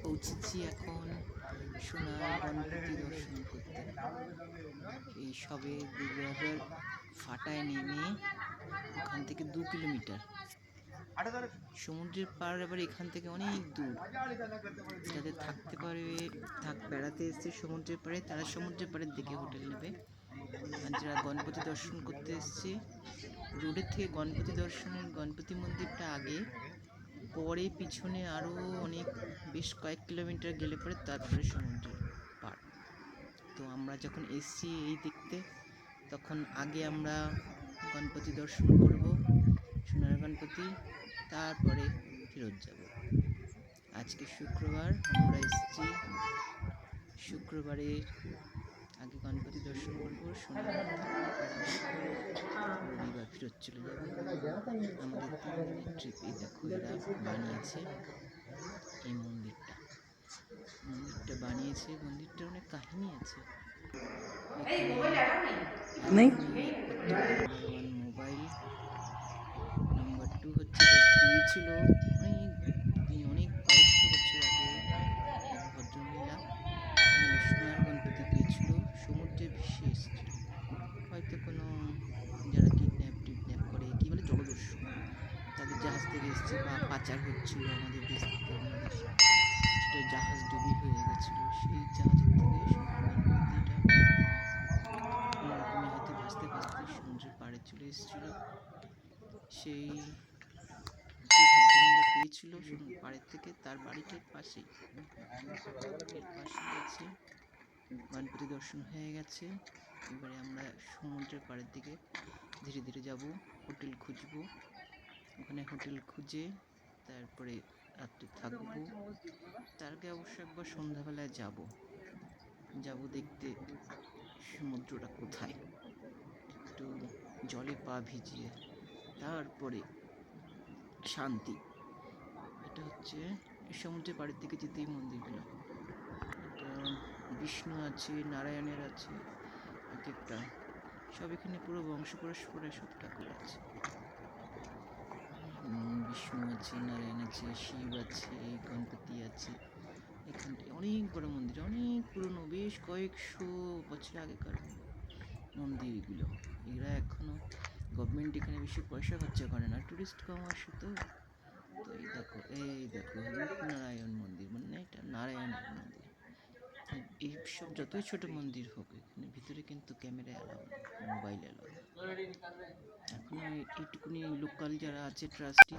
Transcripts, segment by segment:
পৌঁছেছি এখন সোনার গণপতি দর্শন করতে। এই সবে দুর্গার ফাটায় নেমে ওখান থেকে 2 কিলোমিটার সমুদ্রের পার, আবার এখান থেকে অনেক দূর। যাদের থাকতে পারবে, বেড়াতে এসছে সমুদ্রের পাড়ে, তারা সমুদ্রের পাড়ের দিকে হোটেল নেবে। আর যারা গণপতি দর্শন করতে এসছে, রোডের থেকে গণপতি দর্শনের গণপতি মন্দিরটা আগে, পরে পিছনে আরও অনেক বেশ কয়েক কিলোমিটার গেলে পরে তারপরে সমুদ্রের পাড়। তো আমরা যখন এসছি এই দেখতে, তখন আগে আমরা গণপতি দর্শন করব, সোনার গণপতি, তারপরে ফেরত যাব। আজকে শুক্রবার, আমরা এসছি শুক্রবারে আগে গণপতি দর্শন করব, সোনার রবিবার ফেরত চলে যাব। আমাদের 3 দিনের ট্রিপ। এই দেখো এরা বানিয়েছে এই মন্দিরটা বানিয়েছে। মন্দিরটার অনেক কাহিনী আছে। মোবাইল নাম্বার 2 হচ্ছে পেয়েছিল অনেক কয়েকশো বছর আগে এক ভদ্রমহিলা সোনার গণপতি পেয়েছিল, সমুদ্রে ভেসে এসেছিল। হয়তো কোনো যারা কিডন্যাপ করে, কি বলে, জলদস্যু, তাদের জাহাজ থেকে এসছে বা পাচার হচ্ছিল আমাদের দেশ থেকে অন্য দেশে, সেটা জাহাজ ডুবি হয়ে গেছিল। সেই জাহাজের থেকে সোনার গণপতিটা কোনোরকমে হয়তো ভাসতে ভাসতে সমুদ্রের পাড়ে চলে এসেছিল। সেই যে ভদ্রমহিলা পেয়েছিল পাড়ের থেকে, তার বাড়িটার পাশেই আছে। গণপতি দর্শন হয়ে গেছে। এবারে আমরা সমুদ্রের পাড়ের দিকে ধীরে ধীরে যাব, হোটেল খুঁজবো। ওখানে হোটেল খুঁজে তারপরে রাত্রে থাকবো। তার আগে অবশ্য একবার সন্ধ্যাবেলায় যাব দেখতে সমুদ্রটা কোথায়, একটু জলে পা ভিজিয়ে তারপরে শান্তি। এটা হচ্ছে সমুদ্রের পাড়ের দিকে যেতেই মন্দিরগুলো। এটা বিষ্ণু আছে, নারায়ণের আছে, এক একটা সব এখানে পুরো বংশ পরস্পরে সব ঠাকুর আছে। বিষ্ণু আছে, নারায়ণ আছে, শিব আছে, গণপতি আছে। এখানটায় অনেক বড় মন্দির, অনেক পুরনো, বেশ কয়েকশো বছর আগেকার মন্দির এগুলো। এরা এখনো গভর্নমেন্ট এখানে বেশি পয়সা খরচা করে না, টুরিস্ট কম আসে তো। এই দেখো রূপনারায়ণ মন্দির, মানে এটা নারায়ণের মন্দির। এইসব যতই ছোট মন্দির হোক, এখানে ভিতরে কিন্তু ক্যামেরা অ্যালাউ না, মোবাইল অ্যালাউ। এখনো এইটুকুনি লোকাল যারা আছে ট্রাস্টি,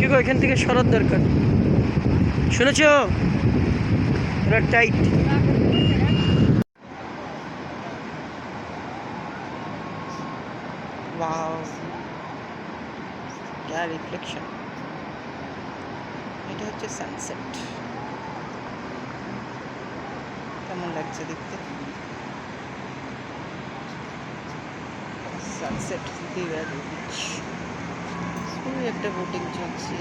দেখো এখান থেকে সরার দরকার, শুনেছ? এরা টাইট। ওয়াও, क्या রিফ্লেকশন! এটা হচ্ছে সানসেট। কেমন লাগছে দেখতে? Sunset Digha beach. একটা বোটিং চলছে।